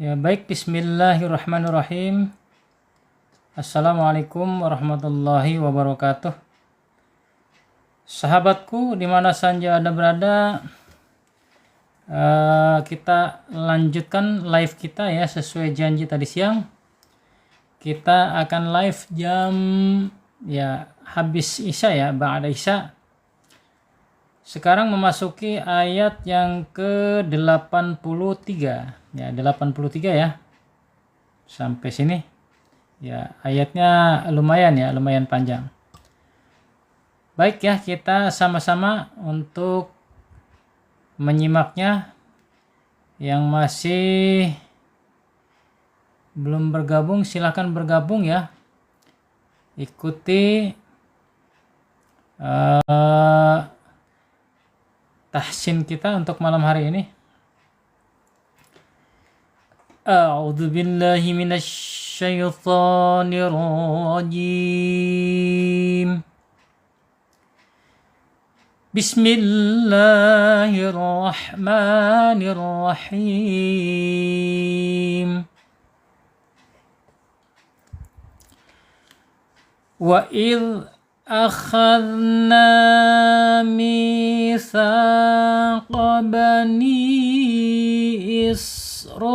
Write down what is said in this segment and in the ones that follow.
Ya, baik, bismillahirrahmanirrahim. Assalamualaikum warahmatullahi wabarakatuh. Sahabatku, di mana saja Anda berada, kita lanjutkan live kita ya, sesuai janji tadi siang. Kita akan live jam habis Isya ya, ba'da Isya. Sekarang memasuki ayat yang ke-83 ya, 83 ya. Sampai sini ya, ayatnya lumayan panjang. Baik ya, kita sama-sama untuk menyimaknya. Yang masih belum bergabung silahkan bergabung ya. Ikuti tahsin kita untuk malam hari ini. A'udzu billahi minasy syaithanir rajim. Bismillahirrahmanirrahim. Wa idh akhadna mitsaqa bani Israila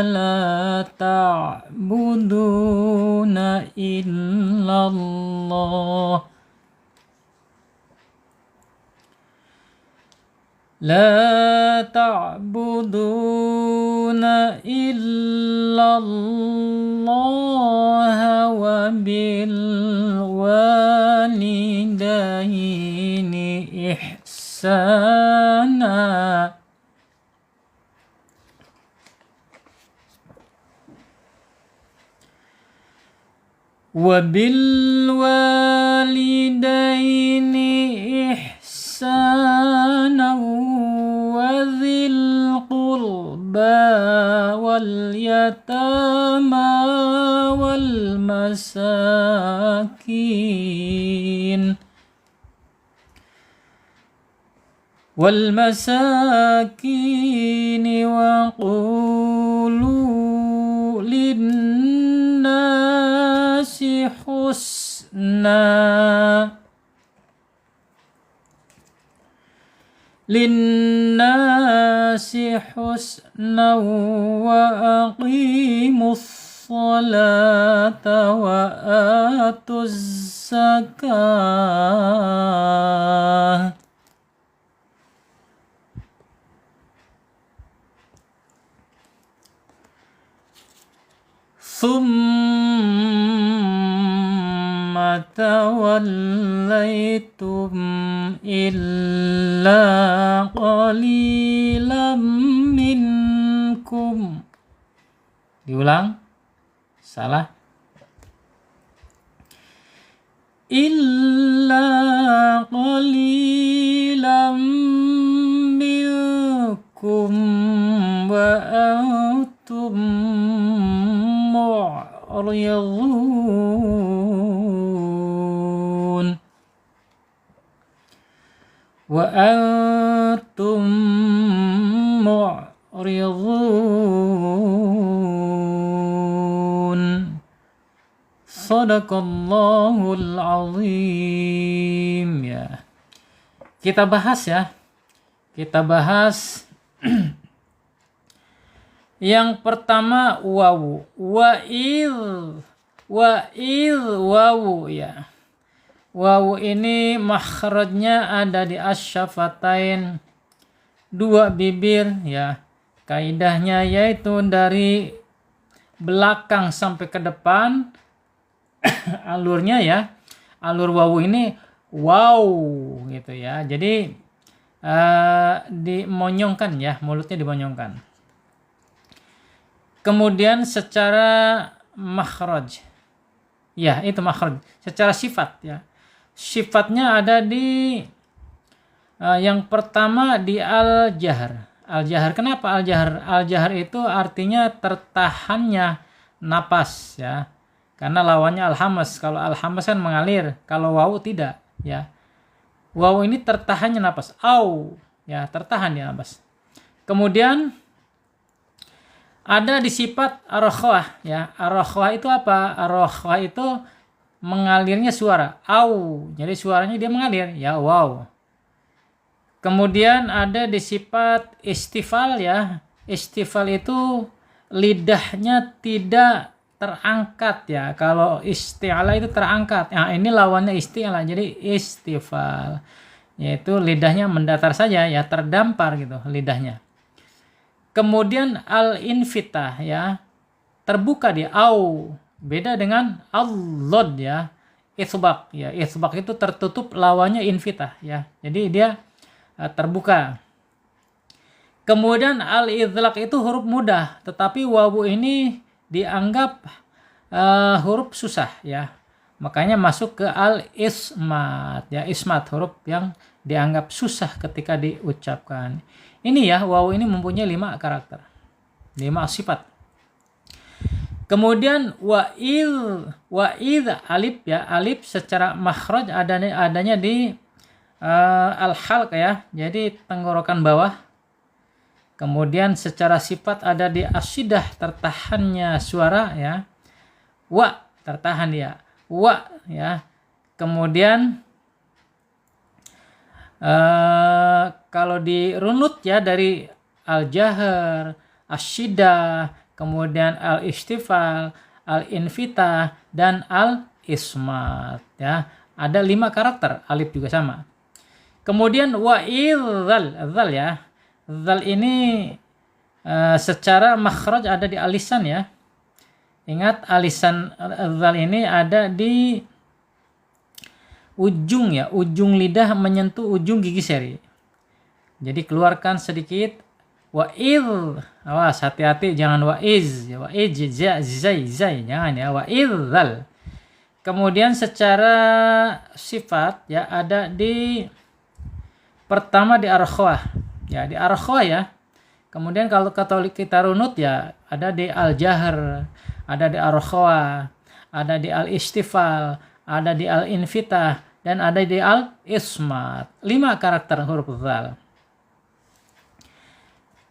la ta'buduna illallah لا تعبدون إلا الله وبالوالدين إحسانا وبالوالدين إحسانا وذي القربى واليتامى والمساكين وقولوا للناس حسنا وأقيموا الصلاة وآتوا الزكاة ثم توليتم إلا قليلا منكم. Diulang, salah. Illa qalilan minkum wa antum mu'ridun wa antum mu'ridun. Shadaqallahul azim ya. Kita bahas yang pertama wawu, wawu ya. Wawu ini makhrajnya ada di asyafatain, dua bibir ya. Kaidahnya yaitu dari belakang sampai ke depan alurnya ya. Alur wawu ini wow gitu ya. Jadi dimonyongkan ya, mulutnya dimonyongkan. Kemudian secara makhraj, ya itu makhraj. Secara sifat ya, sifatnya ada di yang pertama di al-jahr. Al-jahr, kenapa al-jahr? Al-jahr itu artinya tertahannya napas ya, karena lawannya al-hamas. Kalau al-hamas kan mengalir, kalau wawu tidak ya. Wawu ini tertahannya napas. Au ya, tertahan ya Bas. Kemudian ada di sifat ar-rakhwah ya. Ar-rakhwah itu apa? Ar-rakhwah itu mengalirnya suara. Au. Jadi suaranya dia mengalir ya, wow. Kemudian ada di sifat istifal ya. Istifal itu lidahnya tidak terangkat ya. Kalau isti'ala itu terangkat. Nah, ini lawannya isti'ala. Jadi istifal. Yaitu lidahnya mendatar saja ya, terdampar gitu lidahnya. Kemudian al-infitah ya, terbuka dia, au. Beda dengan al-lod ya, itsbaq ya. Itsbaq itu tertutup, lawannya infitah ya. Jadi dia terbuka. Kemudian al-idlaq itu huruf mudah, tetapi wawu ini dianggap huruf susah ya. Makanya masuk ke al-ismat ya, ismat, huruf yang dianggap susah ketika diucapkan. Ini ya, wawu ini mempunyai 5 karakter, 5 sifat. Kemudian wa'id alif ya, alif secara makhraj adanya di al-halq ya, jadi tenggorokan bawah. Kemudian secara sifat ada di asyidah, tertahannya suara ya. Wa, tertahan ya. Wa ya. Kemudian kalau di runut ya, dari al-jahr, asyidah, kemudian al-istifal, al-infitah, dan al-ismat ya. Ada 5 karakter, alif juga sama. Kemudian zal ya. Zal ini secara makhraj ada di alisan ya. Ingat, alisan zal ini ada di ujung ya, ujung lidah menyentuh ujung gigi seri. Jadi keluarkan sedikit. Wa'idh, awas, hati-hati, jangan wa'iz, wa'iz, zai, jangan ya, wa'idhal. Kemudian secara sifat ya, ada di pertama di ar-rakhwah ya, di ar-rakhwah ya. Kemudian kalau kita runut ya, ada di al-jahr, ada di ar-rakhwah, ada di al-istifal, ada di al-infitah, dan ada di al-ismat. 5 karakter huruf zal.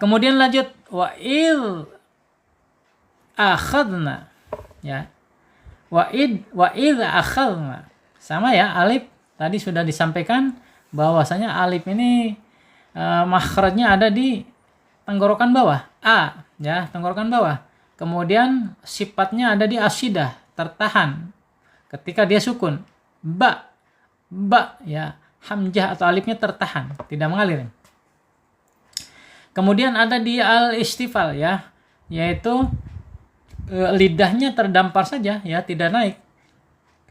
Kemudian lanjut, wa'id akhadna ya. Wa'id akhadna. Sama ya, alif tadi sudah disampaikan bahwasanya alif ini makhrajnya ada di tenggorokan bawah, a ya, tenggorokan bawah. Kemudian sifatnya ada di asyidah, tertahan ketika dia sukun. Ba ya, hamzah atau alifnya tertahan, tidak mengalir. Kemudian ada di al-istifal ya, yaitu lidahnya terdampar saja ya, tidak naik.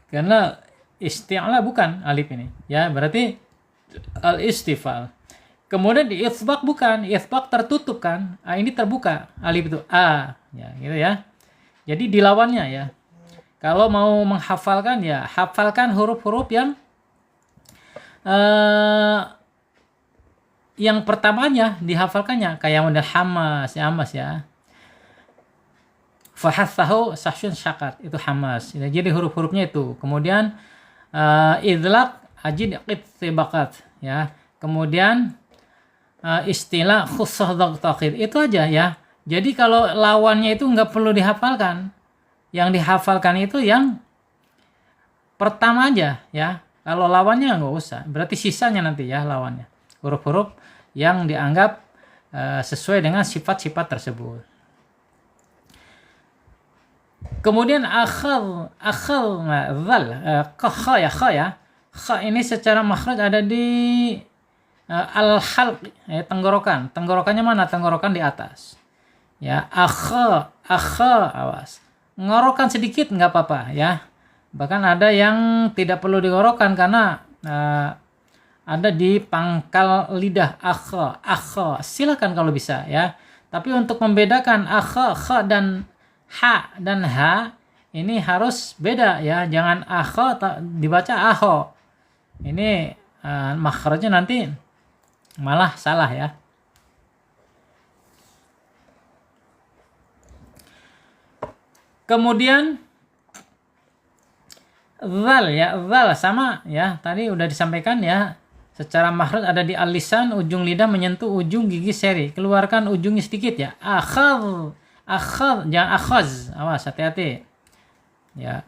Karena isti'la bukan alif ini ya, berarti al-istifal. Kemudian di itsbaq bukan, itsbaq tertutup kan. Ini terbuka, alif itu a ya, gitu ya. Jadi dilawannya ya. Kalau mau menghafalkan ya, hafalkan huruf-huruf yang pertamanya dihafalkannya, kayak model hamas ya. Fahathahu sahsyun syakat, itu hamas. Jadi huruf-hurufnya itu. Kemudian idlaq ajid qitsibaqat ya. Kemudian istilah khusus taqid, itu aja ya. Jadi kalau lawannya itu nggak perlu dihafalkan. Yang dihafalkan itu yang pertama aja ya. Kalau lawannya nggak usah. Berarti sisanya nanti ya lawannya. Huruf-huruf yang dianggap sesuai dengan sifat-sifat tersebut. Kemudian akhal zal, kha ya. Kha ini secara makhraj ada di al-halq ya, tenggorokan. Tenggorokannya mana? Tenggorokan di atas. Ya, akha, awas. Ngorokan sedikit nggak apa-apa ya. Bahkan ada yang tidak perlu digorokkan karena ada di pangkal lidah, akha. Silakan kalau bisa ya. Tapi untuk membedakan akha, kha dan ha ini harus beda ya. Jangan akha dibaca aho. Ini makhrajnya nanti malah salah ya. Kemudian zal ya, zal sama ya, tadi udah disampaikan ya, Secara makhraj ada di al-lisan, ujung lidah menyentuh ujung gigi seri. Keluarkan ujungnya sedikit ya. Akhadh, jangan akhaz. Awas, hati-hati. Ya.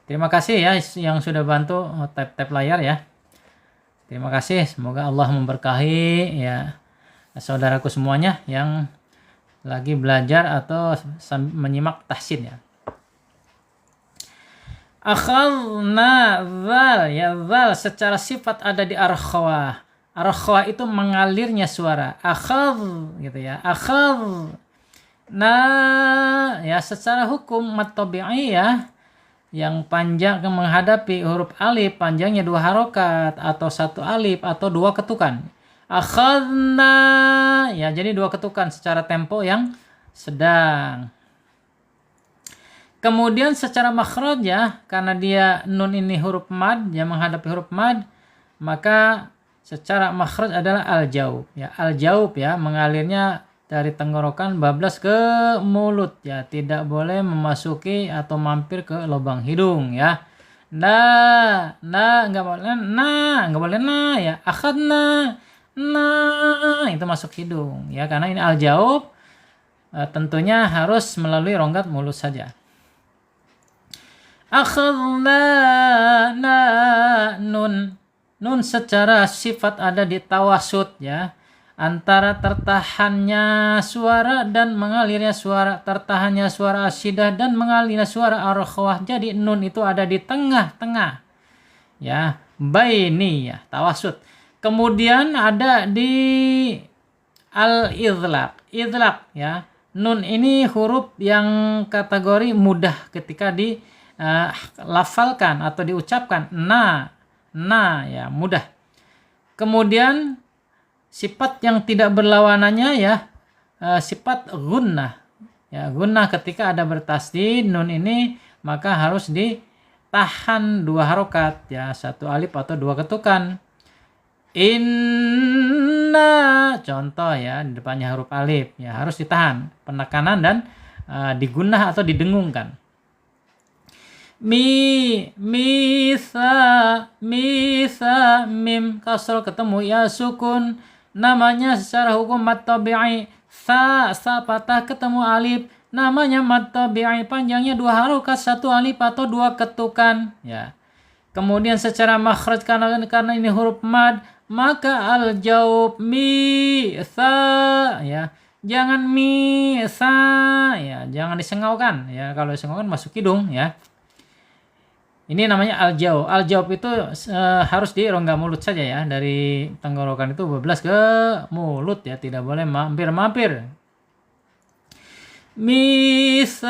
Terima kasih ya yang sudah bantu tap layar ya. Terima kasih. Semoga Allah memberkahi ya saudaraku semuanya yang lagi belajar atau menyimak tahsin ya. Akhadna dzal, ya dzal secara sifat ada di arkhawah. Arkhawah itu mengalirnya suara. Akhadh gitu ya. Akhadh. Nah, ya secara hukum mat tabi'i ya, yang panjang menghadapi huruf alif panjangnya 2 harokat atau 1 alif atau 2 ketukan. Akhadna, ya jadi 2 ketukan secara tempo yang sedang. Kemudian secara makhraj ya, karena dia nun ini huruf mad, yang menghadapi huruf mad, maka secara makhraj adalah al-jaub. Ya, al-jaub ya, mengalirnya dari tenggorokan bablas ke mulut ya, tidak boleh memasuki atau mampir ke lubang hidung ya. Enggak boleh ya. Akhadna, itu masuk hidung ya, karena ini al-jaub, tentunya harus melalui rongga mulut saja. Akhadna, nun secara sifat ada di tawasud ya, antara tertahannya suara dan mengalirnya suara, tertahannya suara asyidah dan mengalirnya suara arkhawah. Jadi nun itu ada di tengah-tengah ya, baini ya, tawasud. Kemudian ada di al-idlaq ya, nun ini huruf yang kategori mudah ketika di lafalkan atau diucapkan. Nah ya, mudah. Kemudian sifat yang tidak berlawanannya ya, sifat gunnah ya, gunnah ketika ada bertasdid nun ini maka harus ditahan 2 harokat ya, 1 alif atau 2 ketukan. Inna, contoh ya, di depannya huruf alif ya, harus ditahan penekanan dan digunnah atau didengungkan. Misa, mim kasro ketemu ya sukun, namanya secara hukum mat tabi'i. Sa patah ketemu alif, namanya mat tabi'i, panjangnya 2 harokat, 1 alif atau 2 ketukan ya. Kemudian secara makhraj karena ini huruf mad, maka al jaub misa ya, jangan misa ya, jangan disengaukan ya, kalau disengaukan masuk hidung ya. Ini namanya al-jaub. Al-jaub itu harus di rongga mulut saja ya. Dari tenggorokan itu bablas ke mulut ya. Tidak boleh mampir-mampir. Misaq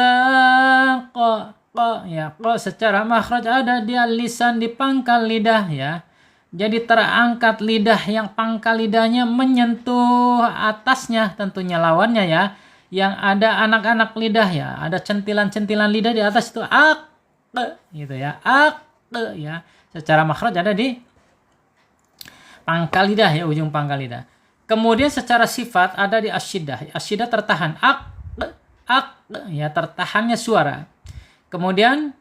ya. Secara makhraj ada di lisan, di pangkal lidah ya. Jadi terangkat lidah, yang pangkal lidahnya menyentuh atasnya, tentunya lawannya ya. Yang ada anak-anak lidah ya. Ada centilan-centilan lidah di atas itu gitu ya, ya. Secara makhraj ada di pangkal lidah ya, ujung pangkal lidah. Kemudian secara sifat ada di asyidah. Asyidah tertahan, ya, tertahannya suara. Kemudian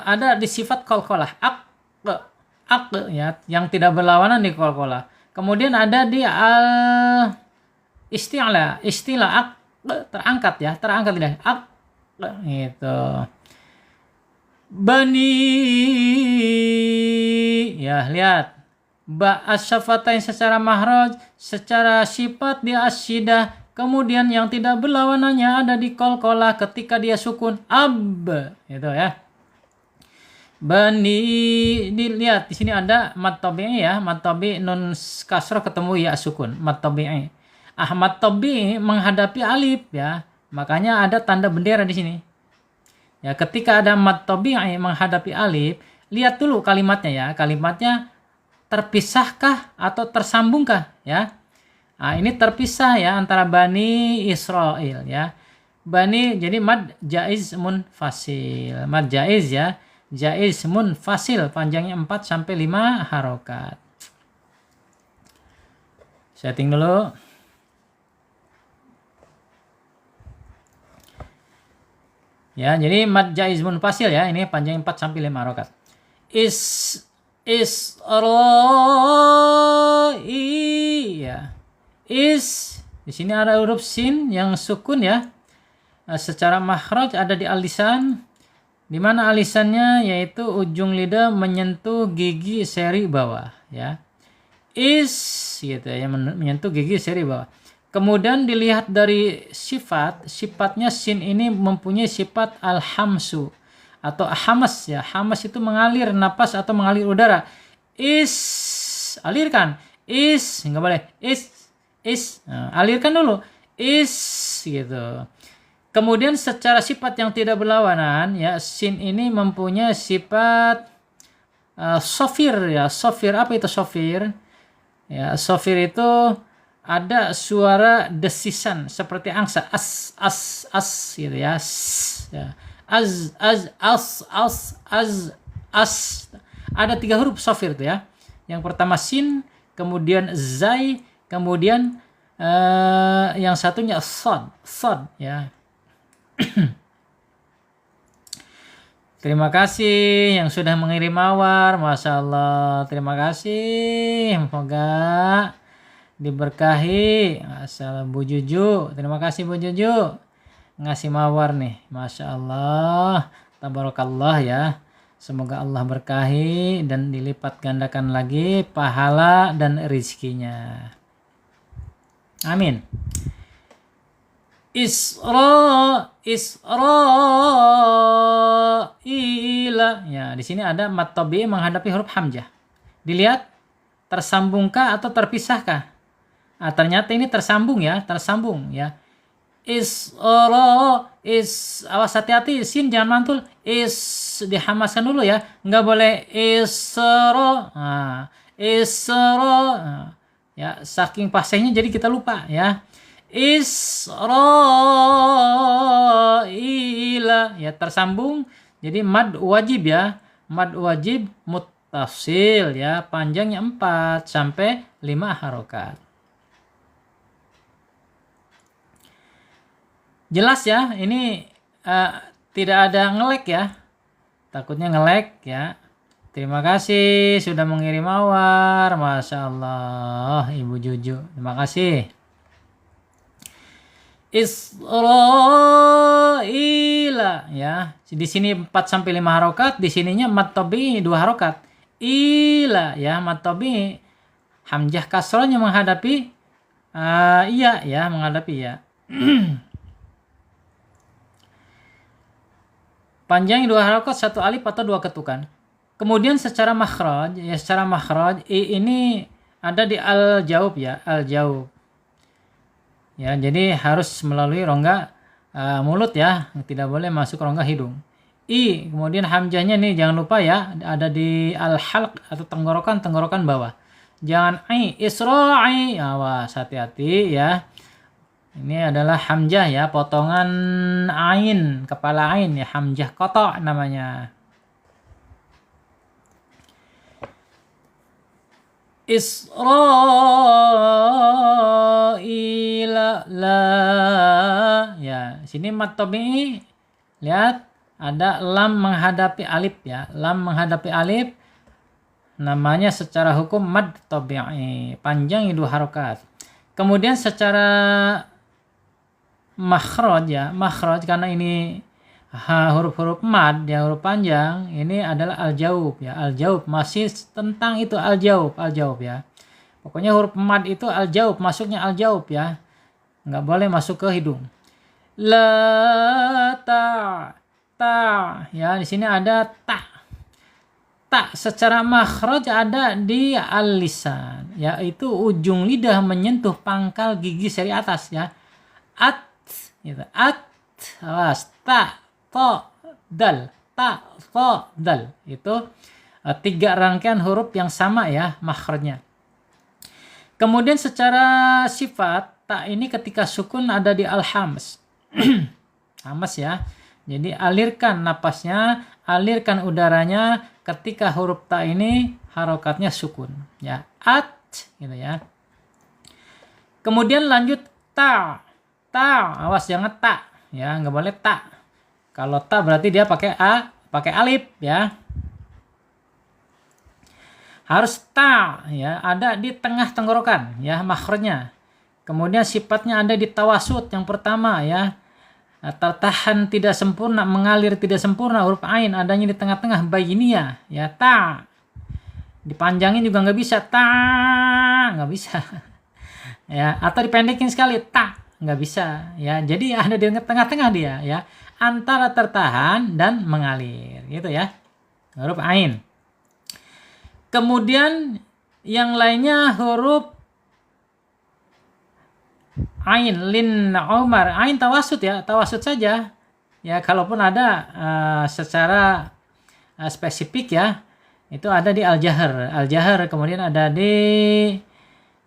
ada di sifat qalqalah, ya, yang tidak berlawanan di qalqalah. Kemudian ada di al istilah terangkat ya, terangkat lidah, gitu. Bani ya, lihat ba asyafatain secara mahraj, secara sifat di asyidah. Kemudian yang tidak berlawanannya ada di qalqalah ketika dia sukun itu ya. Bani, dilihat di sini ada mad tabi'i ya, mad tabi'i nun kasrah ketemu ya sukun, mad tabi'i. Mad tabi'i menghadapi alif ya, makanya ada tanda bendera di sini. Ya, ketika ada mad tabi'i menghadapi alif, lihat dulu kalimatnya ya. Kalimatnya terpisahkah atau tersambungkah ya? Nah, ini terpisah ya antara Bani Israel ya. Bani jadi mad jaiz munfasil. Mad jaiz ya. Jaiz munfasil, panjangnya 4 sampai 5 harokat. Setting dulu. Ya, jadi mad jaiz munfasil ya, ini panjang 4 sampai 5 harokat. Isra'i, ya. Di sini ada huruf sin yang sukun ya. Secara makhraj ada di al-lisan, di mana alisannya yaitu ujung lidah menyentuh gigi seri bawah ya. Gitu ya, menyentuh gigi seri bawah. Kemudian dilihat dari sifatnya sin ini mempunyai sifat al-hamsu atau hamas ya. Hamas itu mengalir napas atau mengalir udara. Alirkan. Enggak boleh. Nah, alirkan dulu. Gitu. Kemudian secara sifat yang tidak berlawanan ya, sin ini mempunyai sifat sofir ya. Sofir, apa itu sofir? Ya, sofir itu ada suara desisan seperti angsa, as gitu ya. Ya. As. Ada 3 huruf sofir itu ya. Yang pertama sin, kemudian zai, kemudian yang satunya sod ya. Terima kasih yang sudah mengirim mawar, Masya Allah. Terima kasih, semoga diberkahi. Asal Bu Juju, terima kasih Bu Juju ngasih mawar nih, Masya Allah, tabarakallah ya. Semoga Allah berkahi dan dilipat gandakan lagi pahala dan rizkinya. Amin. Isra'ila. Ya, di sini ada mad tabi'i menghadapi huruf hamzah. Dilihat tersambungkah atau terpisahkah? Ternyata ini tersambung ya. Awas hati-hati, sin jangan mantul. Dihamaskan dulu ya. Enggak boleh ya, saking fasihnya jadi kita lupa ya. Isra'ila ya, tersambung jadi mad wajib ya. Mad wajib muttasil ya, panjangnya 4 sampai 5 harokat. Jelas ya, ini tidak ada ngelek ya. Takutnya ngelek ya. Terima kasih sudah mengirim mawar, Masya Allah, Ibu Juju. Terima kasih. Isra'ila ya. Di sini 4 sampai 5 harokat, di sininya mad tabi'i 2 harokat. Ila ya, mad tabi'i hamzah kasrahnya menghadapi iya ya, menghadapi ya. Panjangnya 2 harokat, 1 alif atau 2 ketukan. Kemudian secara makhraj ya, ini ada di al-jaub ya, al-jaub. Ya, jadi harus melalui rongga mulut ya, tidak boleh masuk rongga hidung. Kemudian hamzahnya nih jangan lupa ya, ada di al-halq atau tenggorokan bawah. Jangan isra'i, awas hati-hati ya. Ini adalah hamzah ya, potongan ain, kepala ain ya, hamzah qata' namanya. Isra'ila la ya, sini mad tabi'i lihat ada lam menghadapi alif ya, lam menghadapi alif namanya secara hukum mad tabi'i, panjang 2 harokat. Kemudian secara makhraj ya, karena ini huruf-huruf mad ya, huruf panjang, ini adalah al-jaub ya. Al-jaub masih tentang itu, al-jaub ya. Pokoknya huruf mad itu al-jaub, masuknya al-jaub ya. Nggak boleh masuk ke hidung. La ta ya, di sini ada ta secara makhraj ada di al-lisan, yaitu ujung lidah menyentuh pangkal gigi seri atas ya. Gitu. Awas, ta dal itu 3 rangkaian huruf yang sama ya makhrajnya. Kemudian secara sifat ta ini ketika sukun ada di al-hams. Hamas ya. Jadi alirkan napasnya, alirkan udaranya ketika huruf ta ini harokatnya sukun ya. Gitu ya. Kemudian lanjut ta, awas jangan ta ya, nggak boleh ta. Kalau ta berarti dia pakai alif ya. harus ta ya, ada di tengah tenggorokan ya makhrajnya. Kemudian sifatnya ada di tawasud yang pertama ya. Tertahan tidak sempurna, mengalir tidak sempurna, huruf ain adanya di tengah-tengah, bainiyah ya, ta. Dipanjangin juga nggak bisa, ta, nggak bisa. Ya, atau dipendekin sekali, ta, nggak bisa ya. Jadi ada di tengah-tengah dia ya, antara tertahan dan mengalir gitu ya, huruf ain. Kemudian yang lainnya huruf ain, lin, umar, ain tawasud ya, tawasud saja ya. Kalaupun ada secara spesifik ya, itu ada di al-jahr, kemudian ada di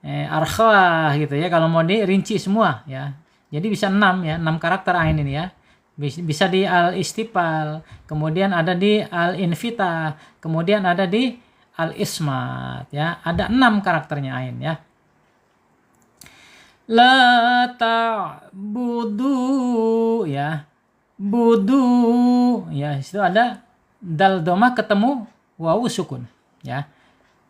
arkhawah gitu ya, kalau mau dirinci semua ya. Jadi bisa 6 ya, 6 karakter ain ini ya. Bisa di al-istipal, kemudian ada di al-infitah, kemudian ada di al-ismat ya. Ada 6 karakternya ain ya. La ta'budu ya, budu ya, situ ada dal domah ketemu wawu sukun ya.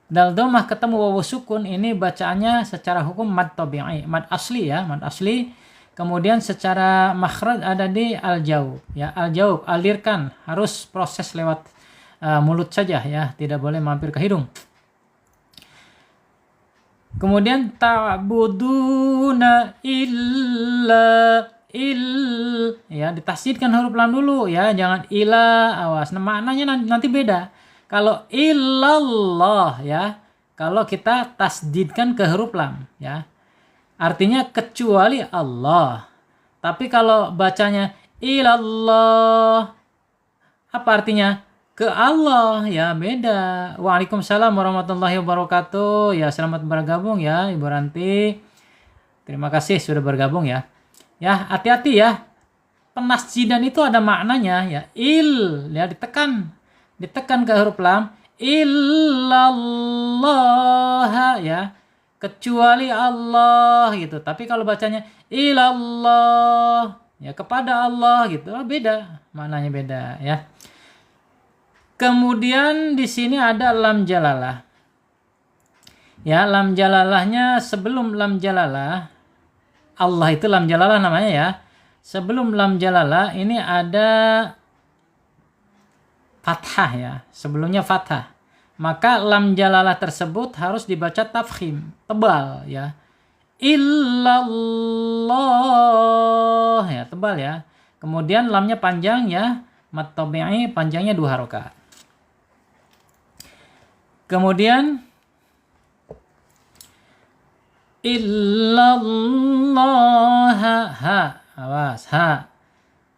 Dal domah ketemu wawu sukun ini bacaannya secara hukum mad tabi'i, mad asli ya, mad asli. Kemudian secara makhraj ada di al-jaub ya, al-jaub, alirkan, harus proses lewat mulut saja ya, tidak boleh mampir ke hidung. Kemudian ta'buduna illa ya, ditasydidkan huruf lam dulu ya, jangan ila, awas. Nah, maknanya nanti beda. Kalau illallah ya, kalau kita tasydidkan ke huruf lam ya, artinya kecuali Allah. Tapi kalau bacanya ilallah, apa artinya? Ke Allah ya, beda. Waalaikumsalam warahmatullahi wabarakatuh ya, selamat bergabung ya Ibu Ranti, terima kasih sudah bergabung ya. Ya, hati-hati ya, penasjidan itu ada maknanya ya, ya, ditekan ke huruf lam, illallah ya, kecuali Allah gitu. Tapi kalau bacanya ilallah ya, kepada Allah gitu, beda, maknanya beda ya. Kemudian di sini ada lam jalalah. Ya, lam jalalahnya sebelum lam jalalah, Allah itu lam jalalah namanya ya. Sebelum lam jalalah ini ada fathah ya, sebelumnya fathah. Maka lam jalalah tersebut harus dibaca tafkhim, tebal ya. Illallah ya, tebal ya. Kemudian lamnya panjang ya, mad tabi'i, panjangnya 2 harokat. Kemudian illallah, ha, awas, ha,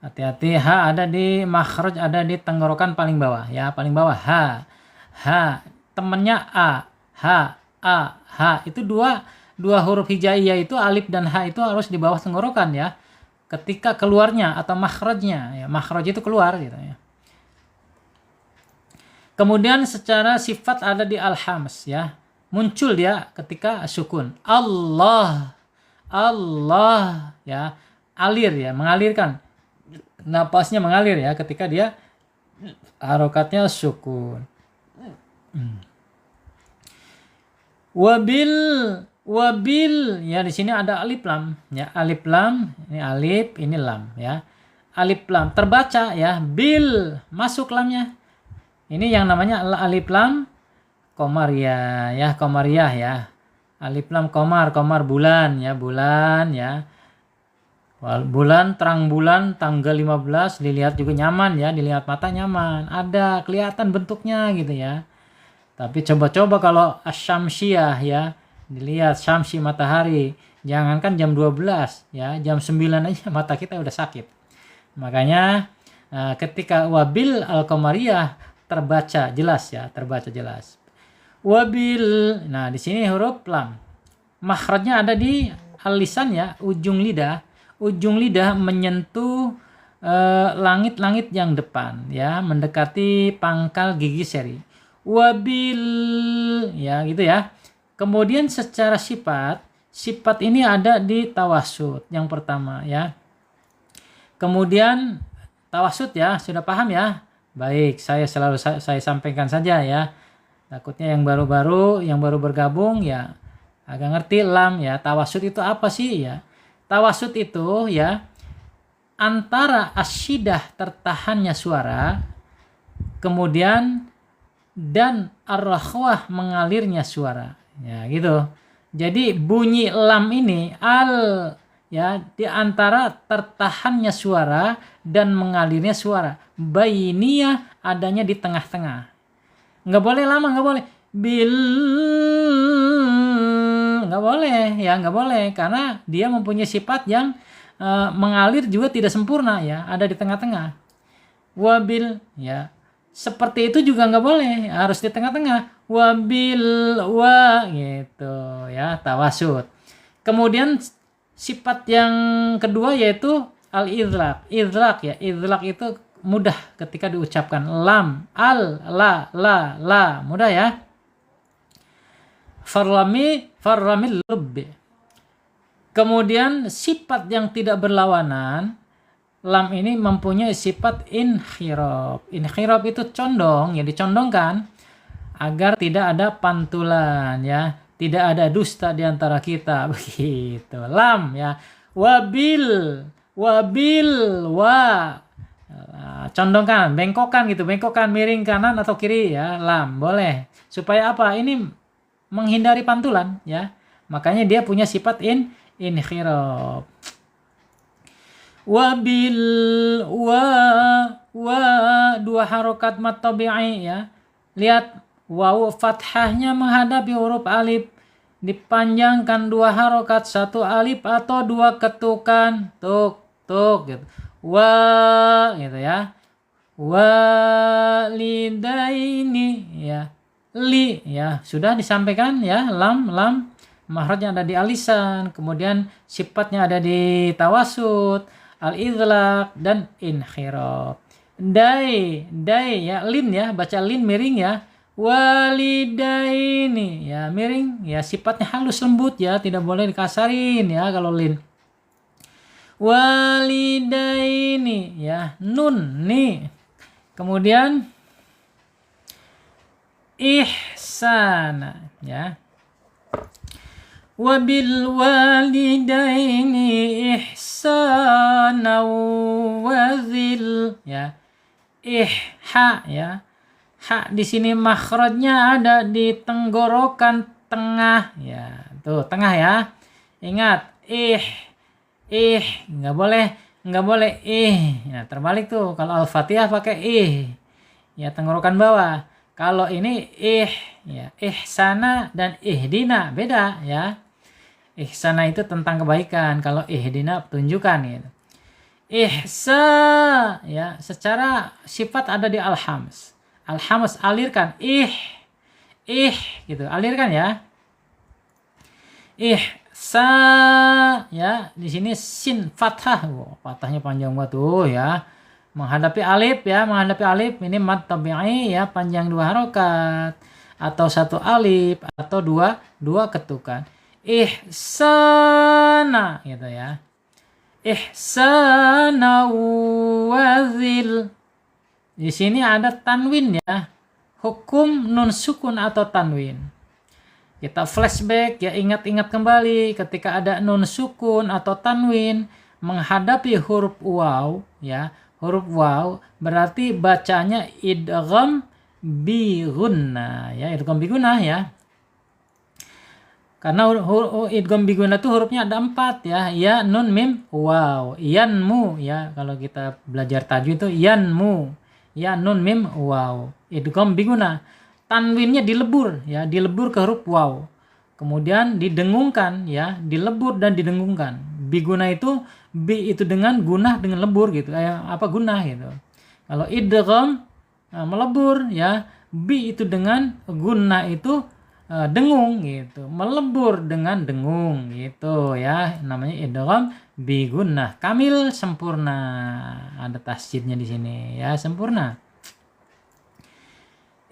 hati-hati, ha ada di makhraj, ada di tenggorokan paling bawah ya, paling bawah, ha, temennya a, ha, itu dua huruf hijaiyah itu, alif dan ha itu harus di bawah tenggorokan ya, ketika keluarnya atau makhrajnya ya, makhraj itu keluar gitu ya. Kemudian secara sifat ada di al-hams ya, muncul dia ketika sukun. Allah ya, alir ya, mengalirkan, napasnya mengalir ya ketika dia harokatnya sukun. Wabil ya, di sini ada alif lam ya, alif lam, ini alif, ini lam ya, alif lam terbaca ya, bil, masuk lamnya. Ini yang namanya alif lam komariah ya, komariah ya. Alif lam komar bulan ya, bulan ya. Bulan, terang bulan tanggal 15, dilihat juga nyaman ya, dilihat mata nyaman, ada kelihatan bentuknya gitu ya. Tapi coba-coba kalau asyamsiyah ya, dilihat syamsi matahari, jangankan jam 12 ya, jam 9 aja mata kita udah sakit. Makanya ketika wabil al-qamariyah terbaca jelas ya, terbaca jelas. Wabil, nah di sini huruf lam. Makhrajnya ada di al-lisan ya, ujung lidah. Ujung lidah menyentuh langit-langit yang depan ya, mendekati pangkal gigi seri. Wabil ya, gitu ya. Kemudian secara sifat ini ada di tawasud yang pertama ya. Kemudian tawasud ya, sudah paham ya? Baik, saya selalu saya sampaikan saja ya. Takutnya yang baru bergabung ya agak ngerti lam ya. Tawasud itu apa sih ya? Tawasud itu ya antara asyidah tertahannya suara kemudian dan ar-rakhwah mengalirnya suara. Ya gitu. Jadi bunyi lam ini ya di antara tertahannya suara dan mengalirnya suara. Bainiyah adanya di tengah-tengah. Nggak boleh lama, nggak boleh. Nggak boleh, ya nggak boleh. Karena dia mempunyai sifat yang mengalir juga tidak sempurna ya. Ada di tengah-tengah. Wabil, ya. Seperti itu juga nggak boleh. Harus di tengah-tengah. Wabil, gitu ya. Tawasud. Kemudian sifat yang kedua yaitu al-idlaq. Idlaq ya. Idlaq itu mudah ketika diucapkan. Lam, la. Mudah ya. Farramil lubbi. Kemudian sifat yang tidak berlawanan. Lam ini mempunyai sifat inkhirab. Inkhirab itu condong, ya dicondongkan. Agar tidak ada pantulan ya. Tidak ada dusta di antara kita. Begitu. Lam ya. Wabil. Condongkan, bengkokkan gitu. Bengkokkan miring kanan atau kiri ya. Lam. Boleh. Supaya apa? Ini menghindari pantulan ya. Makanya dia punya sifat inkhirab. Wabil dua harokat mat tabi'i ya. Lihat waw fathahnya menghadapi huruf alif, dipanjangkan dua harokat, satu alif atau dua ketukan, tuk gitu. Gitu ya. Walidaini ya. Li ya, sudah disampaikan ya. Lam makhrajnya ada di alisan, kemudian sifatnya ada di tawasud, al-idlaq dan inkhirab. Dai ya, lin ya, baca lin miring ya. Walidaini ya, miring ya, sifatnya halus lembut ya, tidak boleh dikasarin ya kalau lin. Walidaini ya, nun nih. Kemudian ihsana ya. Wabil walidaini ihsana wazil ya. Ha ya. Ha di sini makhrajnya ada di tenggorokan tengah ya. Tuh, tengah ya. Ingat, nggak boleh Ya, terbalik tuh. Kalau Al-Fatihah pakai ya, tenggorokan bawah. Kalau ini ya, ihsana dan ihdina beda ya. Ihsana itu tentang kebaikan, kalau ihdina tunjukkan gitu. Ihsa ya, secara sifat ada di al-hams. Al-hams alirkan gitu, alirkan ya. Ihsa ya, di sini sin fathah. Fathahnya panjang banget tuh ya. Menghadapi alif ini mad tabi'i ya, panjang dua harokat atau satu alif atau dua ketukan. Ihsana gitu ya. Ihsana wazil. Di sini ada tanwin ya. Hukum nun sukun atau tanwin. Kita flashback ya, ingat-ingat kembali ketika ada nun sukun atau tanwin menghadapi huruf waw ya. Huruf waw berarti bacanya idgham bi gunnah ya, idgham bi gunnah ya. Karena idgham bi gunnah itu hurufnya ada 4 ya. Ya, nun, mim, waw. Yanmu ya, kalau kita belajar tajwid itu yanmu. Ya, nun, mim, waw. Idgham bi gunnah. Tanwinnya dilebur ya, dilebur ke huruf waw. Kemudian didengungkan ya, dilebur dan didengungkan. Bi gunnah itu bi itu dengan gunah dengan lebur gitu. Apa gunah gitu. Kalau idgham melebur ya, bi itu dengan gunah itu dengung gitu. Melebur dengan dengung gitu ya. Namanya idgham bi gunnah. Kamil sempurna. Ada tasydidnya di sini ya, sempurna.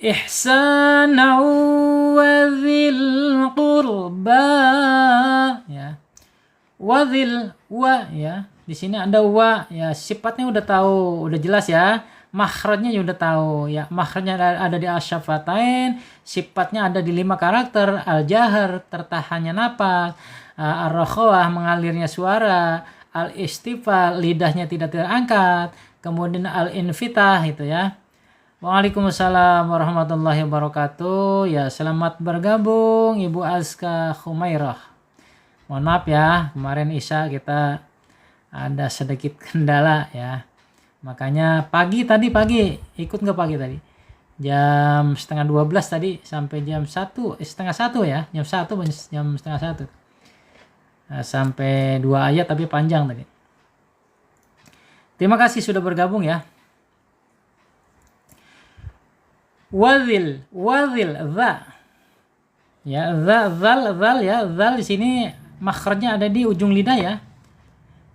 Ihsana wazil qurba ya. Wazil wa ya. Di sini ada wa ya, sifatnya udah tahu, udah jelas ya. makhrajnya ya udah tahu ya. Makhrajnya ada di asyafatain, sifatnya ada di 5 karakter, al-jahar, tertahannya napas, ar-rakhawah, mengalirnya suara, al-istifal, lidahnya tidak terangkat, kemudian al-infitah itu ya. Waalaikumsalam warahmatullahi wabarakatuh. Ya, selamat bergabung Ibu Azka Khumairah. Mohon maaf ya, kemarin Isya kita ada sedikit kendala ya. Makanya pagi ikut nggak pagi tadi? Jam setengah 12 tadi sampai jam 1, setengah 1 ya. Jam 1, jam setengah 1. Nah, sampai 2 ayat tapi panjang tadi. Terima kasih sudah bergabung ya. Wadhil, dha. Ya, zal ya. Zal di sini makhrajnya ada di ujung lidah ya.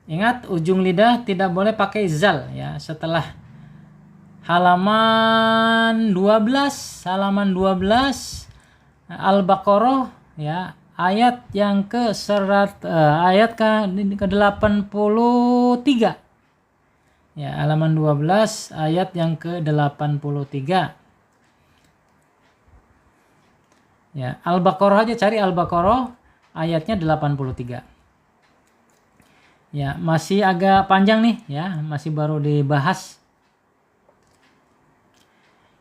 Ingat, ujung lidah tidak boleh pakai zal ya. Setelah halaman 12 Al-Baqarah ya, ayat yang ayat ke-83. Ya, halaman 12 ayat yang ke-83. Ya, Al-Baqarah aja, cari Al-Baqarah ayatnya 83. Ya, masih agak panjang nih ya, masih baru dibahas.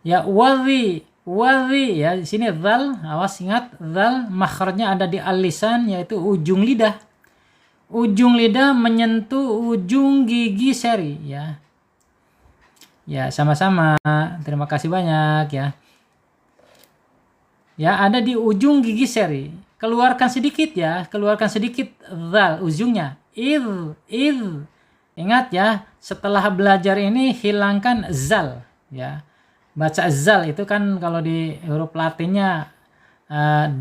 Ya, wadhi ya, di sini dzal, awas ingat dzal makhrajnya ada di al-lisan yaitu ujung lidah. Ujung lidah menyentuh ujung gigi seri ya. Ya, sama-sama. Terima kasih banyak ya. Ya, ada di ujung gigi seri. Keluarkan sedikit zal ujungnya. Id. Ingat ya, setelah belajar ini hilangkan zal ya. Baca zal itu kan kalau di huruf Latinnya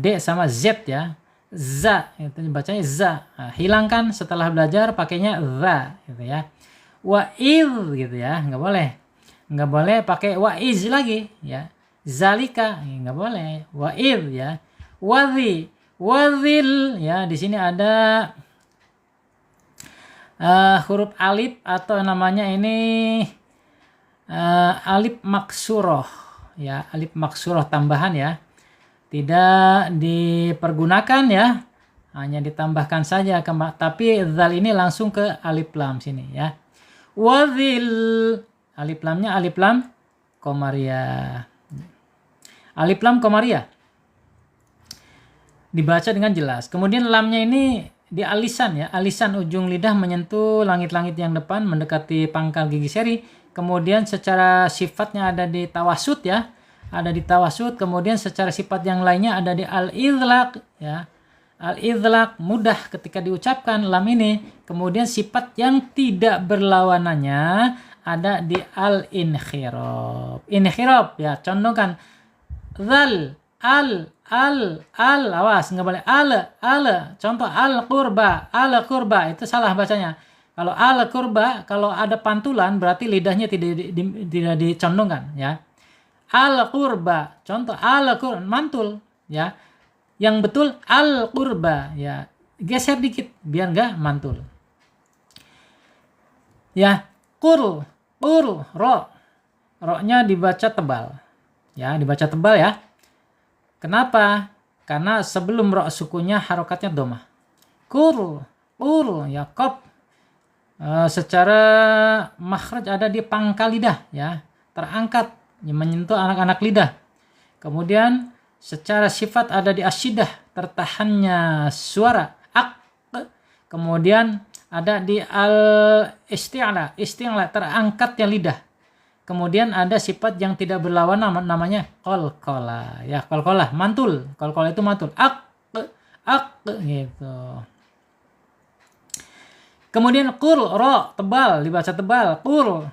D sama Z ya. Za itu bacanya za. Nah, hilangkan setelah belajar pakainya za gitu ya. Wa id gitu ya, nggak boleh pakai wa iz lagi ya. Zalika nggak boleh. Wa'id ya. Wadhil ya, di sini ada huruf alif atau namanya ini alif maksuroh ya, alif maksuroh tambahan ya. Tidak dipergunakan ya. Hanya ditambahkan saja, tapi zal ini langsung ke alif lam sini ya. Wadhil, alif lamnya alif lam komariah. Alif lam komariah dibaca dengan jelas. Kemudian lamnya ini di alisan ya. Alisan ujung lidah menyentuh langit-langit yang depan mendekati pangkal gigi seri. Kemudian secara sifatnya ada di tawasud ya. Ada di tawasud. Kemudian secara sifat yang lainnya ada di al-idlaq ya. Al-idlaq mudah ketika diucapkan lam ini. Kemudian sifat yang tidak berlawanannya ada di al-inkhirab. Inkhirab ya, condongkan. Zal, awas nggak boleh contoh al-qurba itu salah bacanya. Kalau al-qurba, kalau ada pantulan berarti lidahnya tidak dicondongkan ya. Al-qurba, contoh al-qurba mantul ya. Yang betul al-qurba ya, geser dikit biar nggak mantul ya. Ro-nya dibaca tebal ya, Kenapa? Karena sebelum ro sukunnya harokatnya domah. Kur ya, qaf secara makhraj ada di pangkal lidah ya, terangkat yang menyentuh anak-anak lidah. Kemudian secara sifat ada di asyidah, tertahannya suara ak. Kemudian ada di al-isti'la, terangkatnya lidah. Kemudian ada sifat yang tidak berlawanan namanya qalqalah ya, qalqalah mantul. Qalqalah itu mantul. Ak gitu. Kemudian ro tebal, dibaca tebal.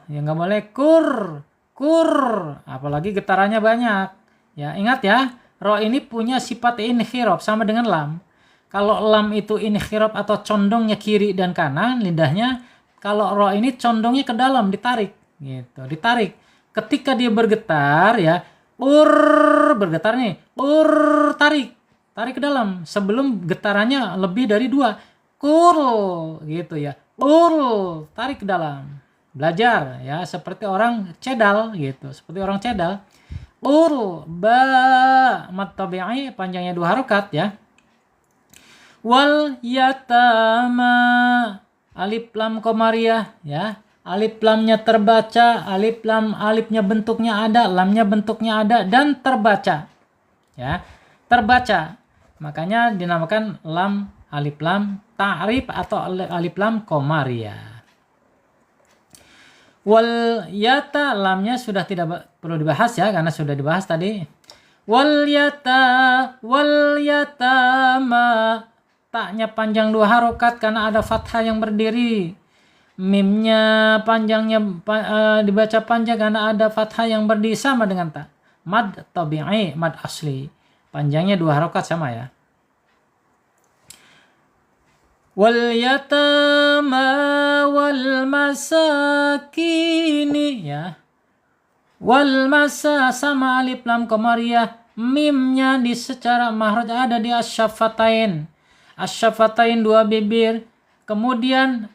Ya nggak boleh kur, apalagi getarannya banyak. Ya, ingat ya, ro ini punya sifat inkhirab sama dengan lam. Kalau lam itu inkhirab atau condongnya kiri dan kanan lidahnya, kalau ro ini condongnya ke dalam, ditarik. Gitu, ditarik. Ketika dia bergetar ya, bergetar nih, tarik ke dalam sebelum getarannya lebih dari 2. Gitu ya, tarik ke dalam. belajar ya, seperti orang cedal gitu, seperti orang cedal. Qurba mad tabi'i panjangnya 2 harokat ya. Wal yatama alif lam qamariyah ya. Alif lamnya terbaca, alifnya bentuknya ada, lamnya bentuknya ada dan terbaca. Ya, terbaca. Makanya dinamakan lam alif lam ta'rif atau alif lam qamariyah. Wal yata lamnya sudah tidak perlu dibahas ya karena sudah dibahas tadi. Wal yatama taknya panjang 2 harokat karena ada fathah yang berdiri. Mimnya panjangnya dibaca panjang karena ada fathah yang berdiri sama dengan ta. Mad tabi'i, mad asli. Panjangnya 2 harokat sama ya. Wal yatama wal masakini ya. Wal masa sama alif lam qamariyah. Mimnya di secara mahraj ada di asyafatain. Asyafatain 2 bibir. Kemudian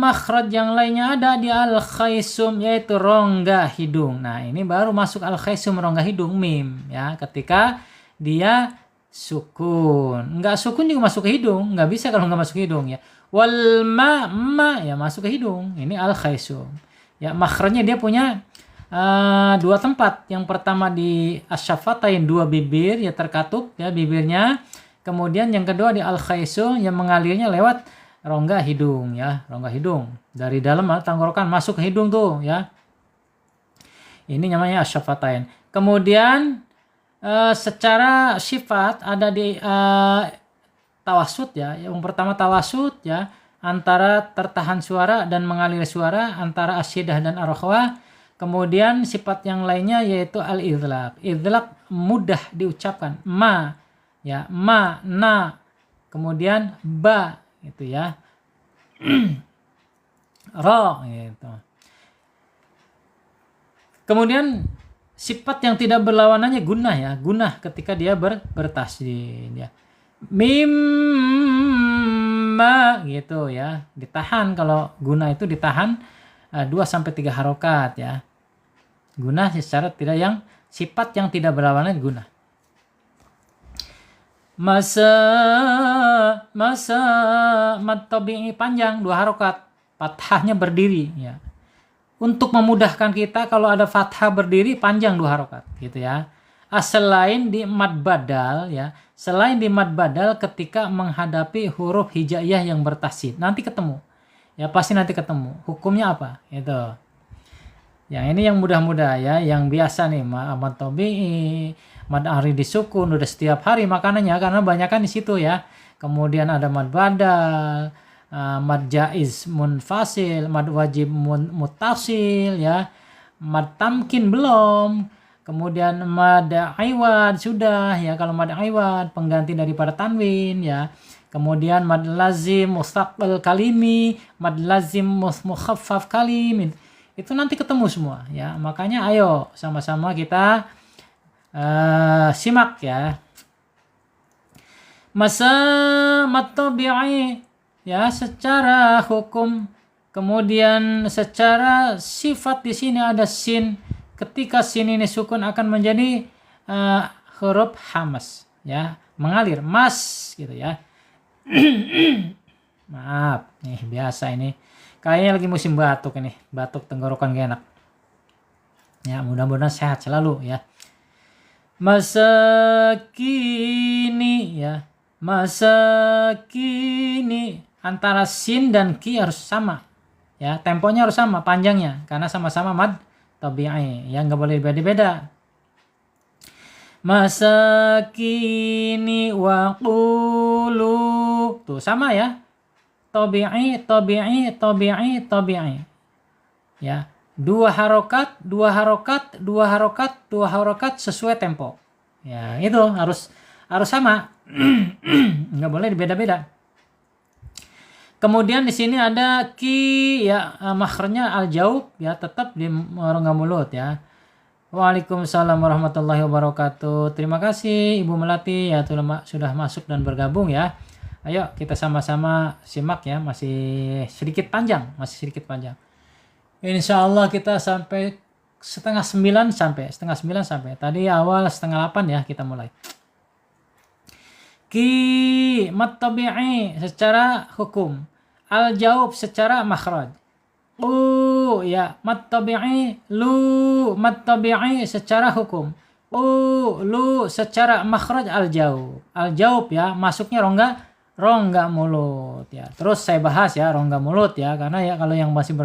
makhraj yang lainnya ada di al-khaisum yaitu rongga hidung. Nah, ini baru masuk al-khaisum rongga hidung mim ya, ketika dia sukun. Enggak sukun juga masuk ke hidung, enggak bisa kalau enggak masuk ke hidung ya. Wal ma ya masuk ke hidung. Ini al-khaisum. Ya, makhrajnya dia punya 2 tempat. Yang pertama di asyafatain 2 bibir ya, terkatup ya bibirnya. Kemudian yang kedua di al-khaisum yang mengalirnya lewat rongga hidung ya, rongga hidung dari dalam tenggorokan masuk ke hidung tuh ya. Ini namanya asyafatain. Kemudian secara sifat ada di tawasud ya. Yang pertama tawasud ya, antara tertahan suara dan mengalir suara, antara asyidah dan ar-rakhwah. Kemudian sifat yang lainnya yaitu al-idlaq. Idlaq mudah diucapkan. Ma ya, ma, na. Kemudian ba gitu ya. Ra gitu. Kemudian sifat yang tidak berlawanannya gunnah ya, gunnah ketika dia bertasydid ya. Mim ma gitu ya, ditahan. Kalau gunnah itu ditahan 2 sampai 3 harokat ya. Gunnah secara tidak yang sifat yang tidak berlawanan gunnah. Masa mad tabi'i panjang 2 harokat, fathahnya berdiri ya. Untuk memudahkan kita kalau ada fathah berdiri panjang 2 harokat gitu ya. Selain di mad badal ya, selain di mad badal ketika menghadapi huruf hijaiyah yang bertasydid. Nanti ketemu. Ya pasti nanti ketemu. Hukumnya apa? Itu. Yang ini yang mudah-mudah ya, yang biasa nih mad tabi'i, mad arid disukun udah setiap hari makanannya karena banyakan di situ ya. Kemudian ada mad badal, mad jaiz munfasil, mad wajib muttasil ya. Mad tamkin belum. Kemudian mad aiwad sudah ya. Kalau mad aiwad pengganti daripada tanwin ya. Kemudian mad lazim mustaqbal kalimi, mad lazim mukhaffaf kalim. Itu nanti ketemu semua ya. Makanya ayo sama-sama kita simak ya. Masa mad tabi'i ya secara hukum, kemudian secara sifat di sini ada sin. Ketika sin ini sukun akan menjadi huruf hamas ya, mengalir mas gitu ya. Maaf nih, biasa ini kayaknya lagi musim batuk ini, batuk tenggorokan gak enak ya. Mudah-mudahan sehat selalu ya. Masakini ya, masakini antara sin dan ki harus sama ya, temponya harus sama panjangnya karena sama-sama mad tabi'i ya, nggak boleh beda-beda. Masakini wa qulu tuh sama ya, tabi'i tabi'i tabi'i tabi'i ya, 2 harokat 2 harokat 2 harokat 2 harokat sesuai tempo ya. Itu harus sama. Nggak boleh beda-beda. Kemudian di sini ada ki ya, makhrajnya al-jaub ya, tetap di rongga mulut ya. Waalaikumsalam warahmatullahi wabarakatuh. Terima kasih Ibu Melati ya, sudah masuk dan bergabung ya. Ayo kita sama-sama simak ya, masih sedikit panjang. Insya Allah kita sampai setengah 9 sampai. Tadi awal setengah 8 ya kita mulai. Mat tabi'i secara hukum. Al jaub secara makhraj. Ya, mat tabi'i mat tabi'i secara hukum. Secara makhraj al jaub ya, masuknya rongga mulut ya. Terus saya bahas ya rongga mulut ya, karena ya kalau yang masih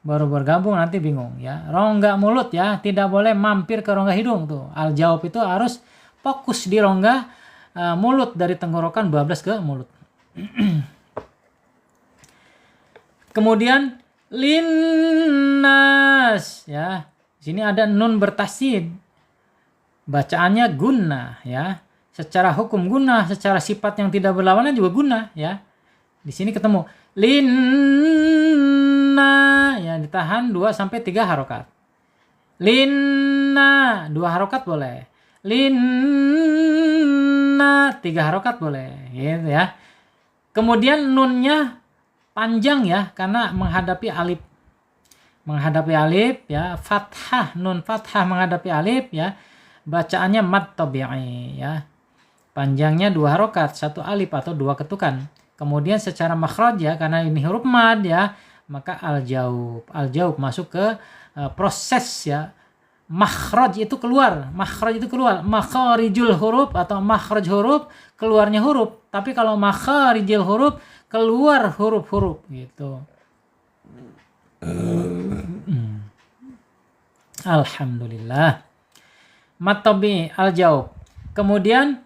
baru bergabung nanti bingung ya. Rongga mulut ya, tidak boleh mampir ke rongga hidung tuh. Al jaub itu harus fokus di rongga mulut, dari tenggorokan bablas ke mulut. Kemudian linnas ya. Di sini ada nun bertasydid. Bacaannya gunnah ya. Secara hukum gunnah, secara sifat yang tidak berlawanan juga gunnah ya. Di sini ketemu linna ya, ditahan 2 sampai 3 harokat. Linna 2 harokat boleh. Linna 3 harokat boleh gitu ya. Kemudian nunnya panjang ya, karena menghadapi alif. Menghadapi alif ya, fathah, nun fathah menghadapi alif ya. Bacaannya mat tabi'i ya. Panjangnya 2 harokat, 1 alif atau 2 ketukan. Kemudian secara makhraj ya, karena ini huruf mad ya, maka al jaub masuk ke proses ya. Makhraj itu keluar. Makharijul huruf atau makhraj huruf, keluarnya huruf. Tapi kalau makharijul huruf, keluar huruf-huruf gitu. Alhamdulillah. Mat tabi'i al jaub. Kemudian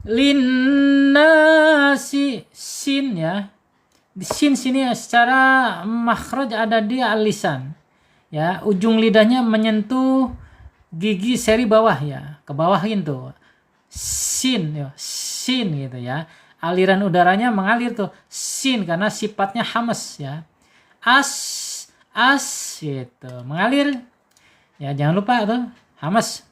linnasi sin ya. Di sin sini secara makhraj ada di al-lisan. Ya, ujung lidahnya menyentuh gigi seri bawah ya. Ke bawahin tuh. Sin ya, sin gitu ya. Aliran udaranya mengalir tuh sin karena sifatnya hamas ya. As gitu. Mengalir. Ya, jangan lupa tuh hamas.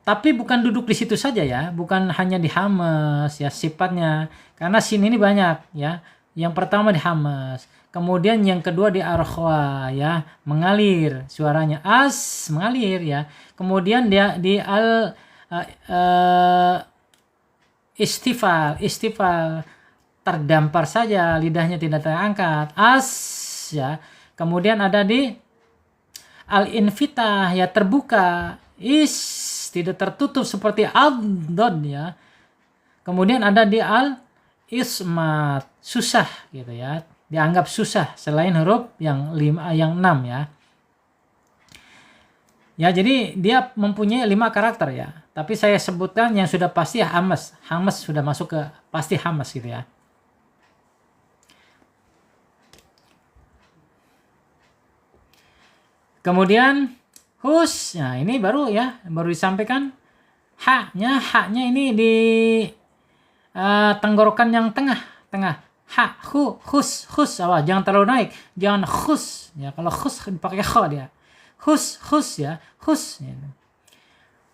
Tapi bukan duduk di situ saja ya, bukan hanya dihamas ya sifatnya. Karena sin ini banyak ya. Yang pertama dihamas, kemudian yang kedua di arkhwa ya, mengalir suaranya, as mengalir ya. Kemudian dia di al istifal terdampar saja, lidahnya tidak terangkat, as ya. Kemudian ada di al infitah ya, terbuka, tidak tertutup seperti al-dod ya. Kemudian ada di al-ismat, susah gitu ya. Dianggap susah selain huruf yang 6 ya. Ya, jadi dia mempunyai 5 karakter ya. Tapi saya sebutkan yang sudah pasti hamas. Hamas sudah masuk ke pasti hamas gitu ya. Kemudian nah ini baru disampaikan haknya ini di tenggorokan yang tengah. Ha, hus, awas jangan terlalu naik, jangan khus ya. Kalau khus dipakai kha dia. Hus ya, hus. Ya.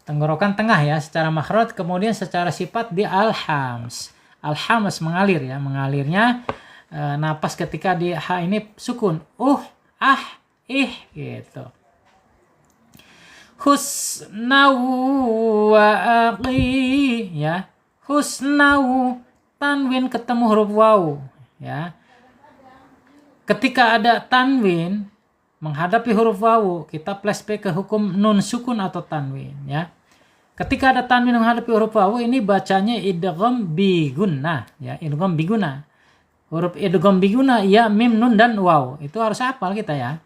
Tenggorokan tengah ya secara makhraj, kemudian secara sifat di al-hams. Al-hams mengalir ya, mengalirnya napas ketika di ha ini sukun. Gitu. Husnau wa aqi ya. Husnau tanwin ketemu huruf waw ya. Ketika ada tanwin menghadapi huruf waw, kita flashback ke hukum nun sukun atau tanwin ya. Ketika ada tanwin menghadapi huruf waw, ini bacanya idgham bi gunnah ya, idgham bi gunnah. Huruf idgham bi gunnah ya, mim nun dan waw. Itu harus hafal kita ya.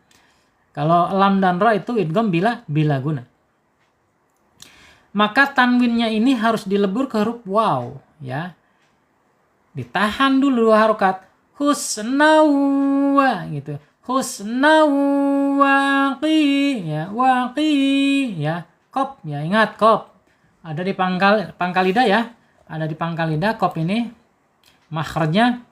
Kalau lam dan ra itu idgham bila guna. Maka tanwinnya ini harus dilebur ke huruf waw ya. Ditahan dulu 2 harokat. Husnawa gitu. Husnawaqi ya, waqi ya. Kop ya, ingat kop. Ada di pangkal lidah ya. Ada di pangkal lidah kop ini. Makhrajnya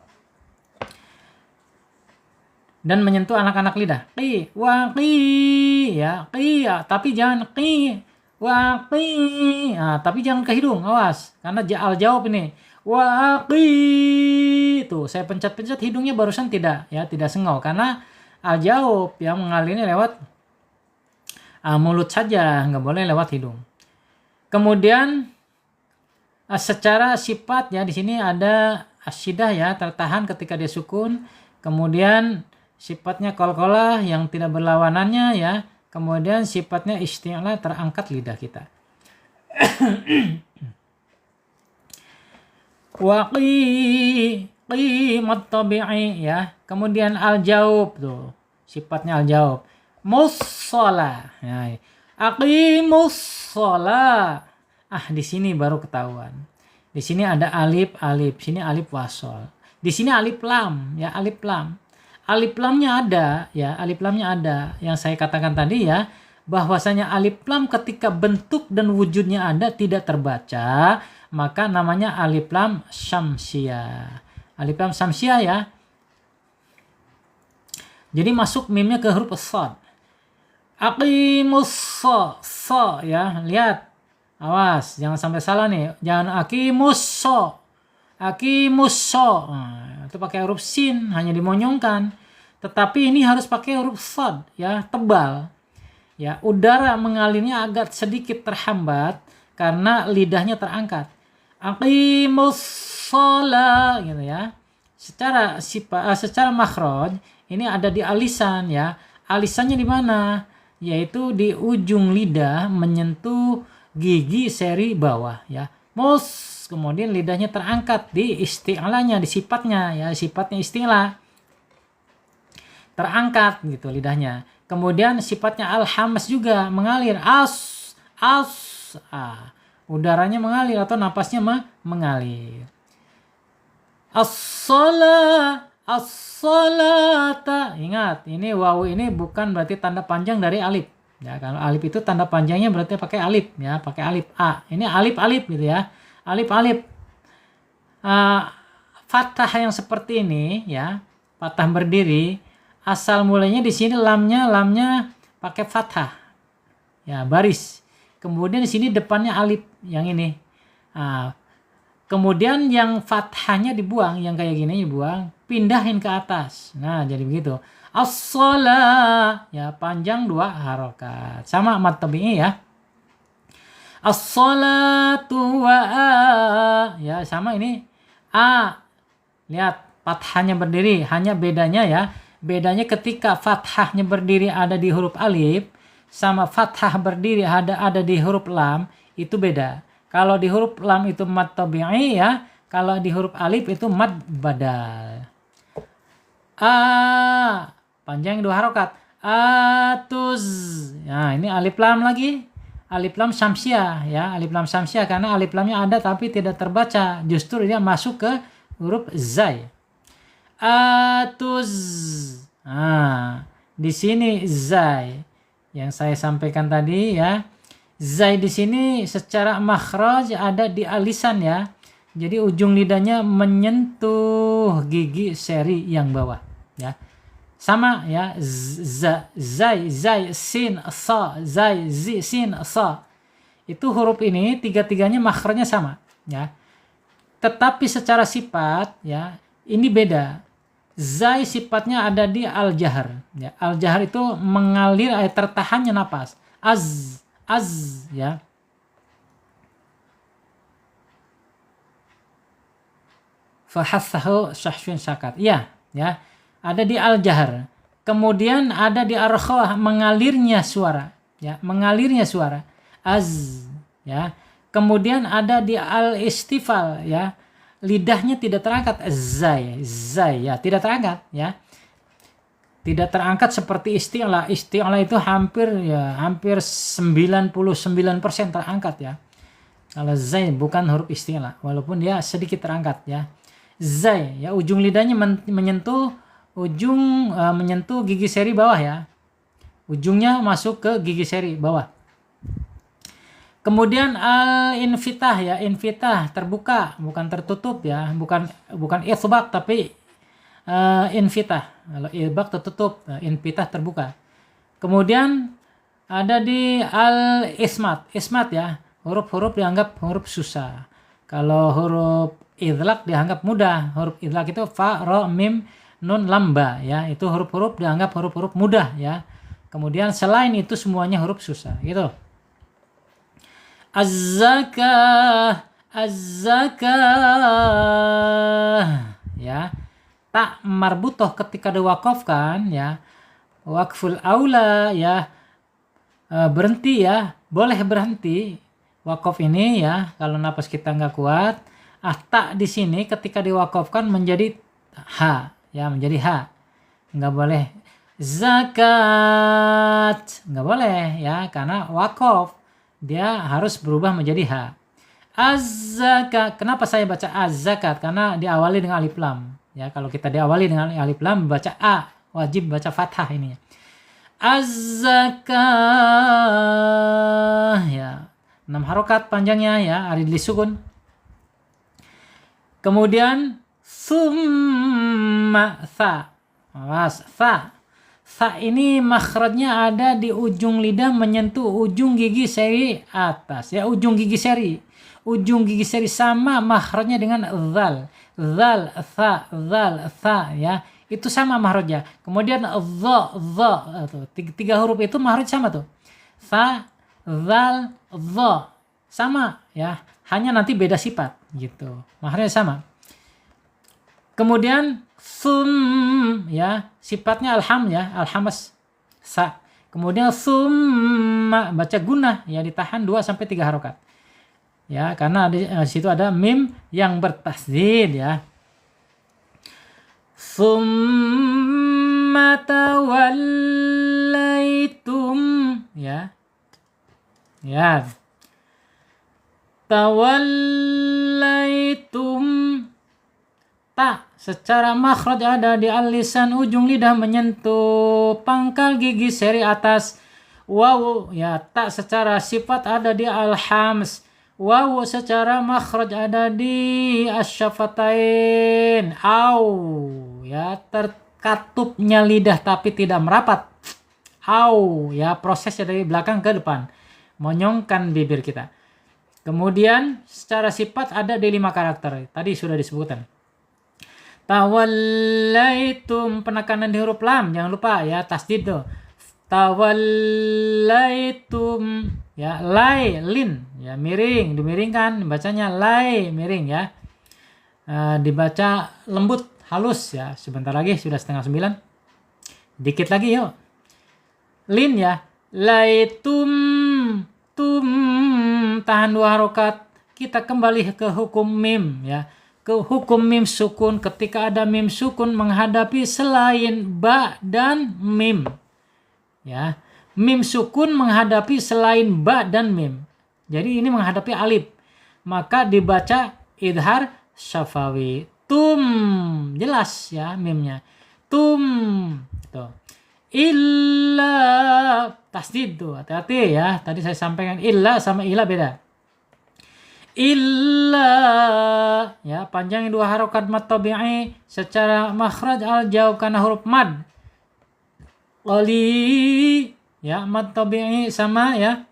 dan menyentuh anak-anak lidah. Qi, waqi ya, qi ya, tapi jangan qi, waqi. Nah, tapi jangan ke hidung, awas. Karena al jawab ini. Wa tuh saya pencet-pencet hidungnya barusan tidak sengau karena al-jaub yang mengalirnya lewat mulut saja, nggak boleh lewat hidung. Kemudian secara sifat ya di sini ada asyidah ya, tertahan ketika dia sukun. Kemudian sifatnya qalqalah yang tidak berlawanannya ya. Kemudian sifatnya isti'la, terangkat lidah kita. Wa qimat tabi'i ya. Kemudian al-jaub tuh. Sifatnya al-jaub. Mussalah. Ya. Aqimus shalah. Di sini baru ketahuan. Di sini ada alif, sini alif wasol. Di sini alif lam, ya alif lam. Alif lamnya ada, ya alif lamnya ada. Yang saya katakan tadi ya, bahwasanya alif lam ketika bentuk dan wujudnya ada tidak terbaca, maka namanya alif lam syamsiyah. Alif lam syamsiyah ya. Jadi masuk mimnya ke huruf shad. Aqimus so ya, lihat. Awas, jangan sampai salah nih. Jangan aqimus so. Nah, itu pakai huruf sin, hanya dimonyongkan. Tetapi ini harus pakai huruf shad ya, tebal. Ya, udara mengalirnya agak sedikit terhambat karena lidahnya terangkat. Aqimus shalah gitu ya. Secara makhraj ini ada di alisan ya. Alisannya di mana? Yaitu di ujung lidah menyentuh gigi seri bawah ya. Kemudian lidahnya terangkat di isti'lanya, di sifatnya ya, sifatnya isti'la. Terangkat gitu lidahnya. Kemudian sifatnya al-hamas juga mengalir udaranya mengalir atau napasnya mengalir. As-salata. Ingat, ini wawu ini bukan berarti tanda panjang dari alif. Ya, kalau alif itu tanda panjangnya berarti pakai alif ya, pakai alif a. Ini alif gitu ya. Alif. Fathah yang seperti ini ya, fathah berdiri, asal mulanya di sini lamnya pakai fathah. Ya, baris. Kemudian di sini depannya alif yang ini. Kemudian yang fathahnya dibuang, yang kayak gini dibuang, pindahin ke atas. Nah, jadi begitu. As-shalah ya, panjang 2 harokat. Sama mad tabi'i ya. As-shalatu wa ya, sama ini a. Lihat fathahnya berdiri, hanya bedanya ya. Bedanya ketika fathahnya berdiri ada di huruf alif sama fathah berdiri ada di huruf lam, itu beda. Kalau di huruf lam itu mad tabi'i ya, kalau di huruf alif itu mad badal. Panjang 2 harokat. Atuz. Nah, ini alif lam lagi. Alif lam syamsiah ya, alif lam syamsiah karena alif lamnya ada tapi tidak terbaca. Justru dia masuk ke huruf zai. Atuz. Di sini zai yang saya sampaikan tadi ya. Zai di sini secara makhraj ada di alisan ya. Jadi ujung lidahnya menyentuh gigi seri yang bawah ya. Sama ya, zai, sin, sa, zai, zi, sin, sa. Itu huruf ini tiga-tiganya makhrajnya sama ya. Tetapi secara sifat ya, ini beda. Zai sifatnya ada di al-jahr ya. Al-jahr itu mengalir tertahannya napas. Az ya. Fahassahu syahsyun syakat. Ya. Ada di al-jahr. Kemudian ada di ar-khawah, mengalirnya suara ya, mengalirnya suara. Az ya. Kemudian ada di al-istifal ya. Lidahnya tidak terangkat. Zai ya, tidak terangkat ya. Tidak terangkat seperti isti'la. Isti'la itu hampir 99% terangkat ya. Kalau zai bukan huruf isti'la, walaupun dia sedikit terangkat ya. Zai ya, ujung lidahnya menyentuh gigi seri bawah ya. Ujungnya masuk ke gigi seri bawah. Kemudian al-infitah ya, infitah terbuka, bukan tertutup ya, bukan itsbaq tapi infitah. Kalau ilbaq tertutup, infitah terbuka. Kemudian ada di al-ismat ya, huruf-huruf dianggap huruf susah. Kalau huruf idlaq dianggap mudah. Huruf idlaq itu fa, ra, mim, nun, lam, ba ya. Itu huruf-huruf dianggap huruf-huruf mudah ya. Kemudian selain itu semuanya huruf susah gitu. Az-zakah, az-zakah ya. Tak marbutoh ketika diwakafkan ya. Waqful aula ya, berhenti ya, boleh berhenti wakaf ini ya kalau napas kita nggak kuat. Tak di sini ketika diwakafkan menjadi ha ya, menjadi ha, nggak boleh zakat, nggak boleh ya karena wakaf dia harus berubah menjadi ha. Az-zakat, kenapa saya baca az-zakat? Karena diawali dengan alif lam ya. Kalau kita diawali dengan alif lam baca a, wajib baca fathah ini. Az-zakah ya. 6 harokat panjangnya ya, arid li sukun. Kemudian summa tha. Awas, tha. Tha ini makhrajnya ada di ujung lidah menyentuh ujung gigi seri atas ya, ujung gigi seri. Ujung gigi seri sama makhrajnya dengan zal. Zal, tha ya. Itu sama mahrajnya. Kemudian dha, tiga huruf itu mahraj sama tuh. Tha, zal, dha. Sama ya. Hanya nanti beda sifat gitu. Mahrajnya sama. Kemudian sum ya, sifatnya alham ya, alhamas sa. Kemudian summa baca gunnah ya, ditahan 2 sampai 3 harokat. Ya, karena di situ ada mim yang bertasdid ya. Summa tawallaitum ya. Ya. Tawallaitum, ta secara makhraj ada di al-lisan, ujung lidah menyentuh pangkal gigi seri atas. Waw ya, ta secara sifat ada di al-hams. Waw secara makhraj ada di asyafatain. Au ya, terkatupnya lidah tapi tidak merapat. Au ya, prosesnya dari belakang ke depan, monyongkan bibir kita. Kemudian secara sifat ada di 5 karakter. Tadi sudah disebutkan. Tawallaitum, penekanan di huruf lam, jangan lupa ya, tasdid tuh. Tawallaitum ya, lai, lin ya, miring, dimiringkan, bacanya lai, miring ya. Dibaca lembut, halus ya. Sebentar lagi sudah 8:30. Dikit lagi yuk. Lin ya, laitum, tum, tahan 2 harokat. Kita kembali ke hukum mim ya, ke hukum mim sukun. Ketika ada mim sukun menghadapi selain ba dan mim ya, mim sukun menghadapi selain ba dan mim, jadi ini menghadapi alif, maka dibaca idhar syafawi. Tum, jelas ya mimnya, tum tuh. Illa, tasdid tuh, hati-hati ya. Tadi saya sampaikan illa sama illa beda. Illa ya, panjangnya 2 harokat mad tabi'i secara makhraj al-jawab karena huruf mad. Qali ya, mad tabi'i sama ya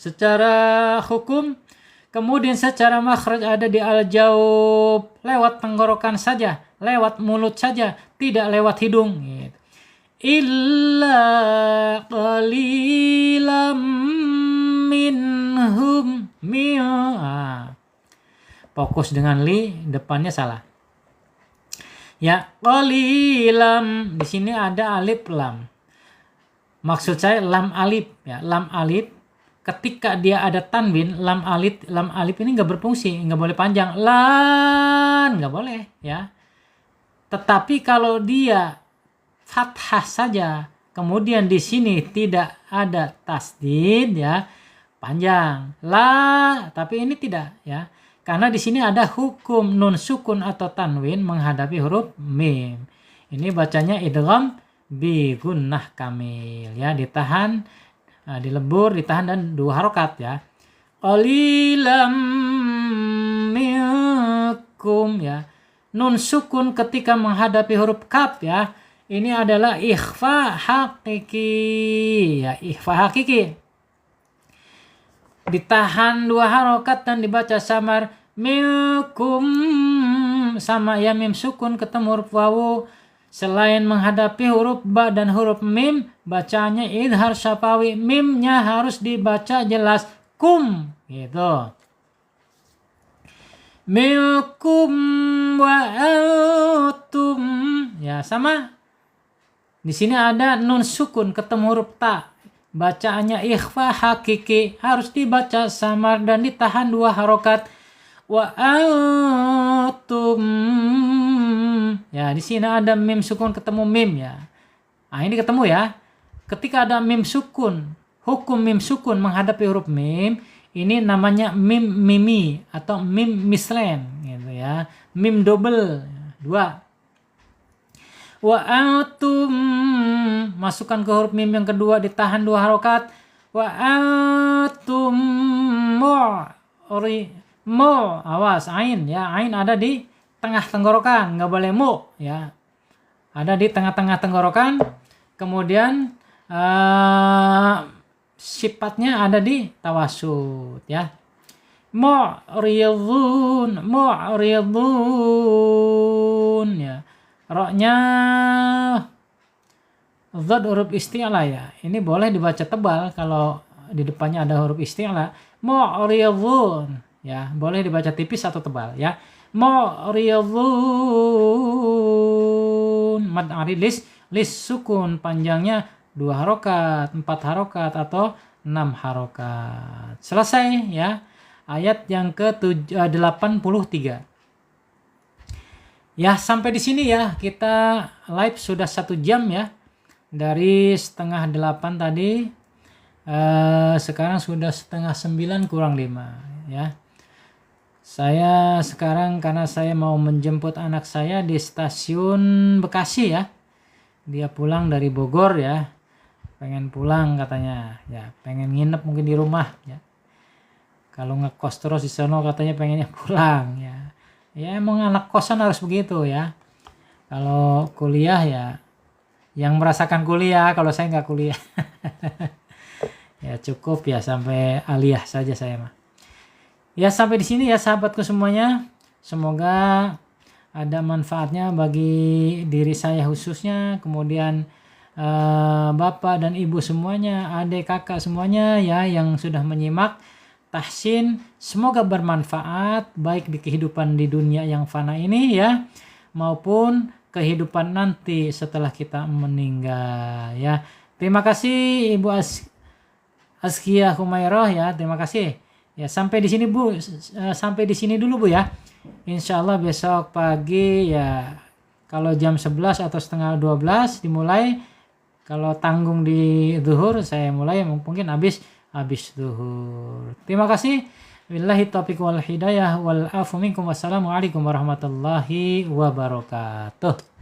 secara hukum. Kemudian secara makhraj ada di al-jawab, lewat tenggorokan saja, lewat mulut saja, tidak lewat hidung gitu. Illa qalilam minhum fokus dengan li, depannya salah ya. Qalilam, di sini ada alif lam, maksud saya lam alif ya. Lam alif ketika dia ada tanwin, lam alif ini nggak berfungsi, nggak boleh panjang, lan nggak boleh ya. Tetapi kalau dia fathah saja, kemudian di sini tidak ada tasdid ya, panjang la, tapi ini tidak ya, karena di sini ada hukum nun sukun atau tanwin menghadapi huruf mim. Ini bacanya idgham bi gunnah kamil ya, ditahan, dilebur, ditahan dan 2 harokat ya. Qalilam minkum ya. Nun sukun ketika menghadapi huruf kaf ya, ini adalah ikhfa hakiki ya, ikhfa hakiki. Ditahan 2 harokat dan dibaca samar Minkum sama ya mim sukun ketemu huruf wawu. Selain menghadapi huruf ba dan huruf mim, bacanya idhar syafawi. Mimnya harus dibaca jelas. Kum gitu. Minkum wa antum. Ya sama. Di sini ada nun sukun ketemu huruf ta. Bacaannya ikhfa hakiki. Harus dibaca samar dan ditahan 2 harokat. Wa antum. Ya, di sini ada mim sukun ketemu mim ya. Nah, ini ketemu ya. Ketika ada mim sukun, hukum mim sukun menghadapi huruf mim, ini namanya mim mimi atau mim mislen gitu ya. Mim double 2. Wa antum, masukkan ke huruf mim yang kedua ditahan 2 harokat. Wa antum mo, awas ain ya, ain ada di tengah tenggorokan, nggak boleh mu ya, ada di tengah-tengah tenggorokan. Kemudian sifatnya ada di tawasud ya. Mu'ridun ya, roknya dhad huruf isti'la ya, ini boleh dibaca tebal kalau di depannya ada huruf isti'la. Mu'ridun ya, boleh dibaca tipis atau tebal ya. Mu'ridun mad arid lis sukun panjangnya 2 harokat, 4 harokat atau 6 harokat. Selesai ya. Ayat yang ke-83. Ya, sampai di sini ya. Kita live sudah 1 jam ya. Dari setengah 8 tadi. Sekarang sudah setengah 9 kurang 5 ya. Saya sekarang karena saya mau menjemput anak saya di stasiun Bekasi ya. Dia pulang dari Bogor ya. Pengen pulang katanya. Ya, pengen nginep mungkin di rumah ya. Kalau ngekos terus di sono katanya pengennya pulang ya. Ya emang anak kosan harus begitu ya. Kalau kuliah ya yang merasakan kuliah, kalau saya nggak kuliah. Ya cukup ya sampai aliyah saja saya mah. Ya sampai di sini ya sahabatku semuanya. Semoga ada manfaatnya bagi diri saya khususnya, kemudian bapak dan ibu semuanya, adik kakak semuanya ya yang sudah menyimak tahsin. Semoga bermanfaat baik di kehidupan di dunia yang fana ini ya, maupun kehidupan nanti setelah kita meninggal ya. Terima kasih Ibu Askia Humairah ya, terima kasih. Ya, sampai di sini Bu, sampai di sini dulu Bu ya. Insya Allah besok pagi ya, kalau jam 11 atau setengah 12 dimulai. Kalau tanggung di zuhur saya mulai mungkin habis zuhur. Terima kasih. Billahi taufiq wal hidayah wal afu minkum. Wassalamualaikum warahmatullahi wabarakatuh.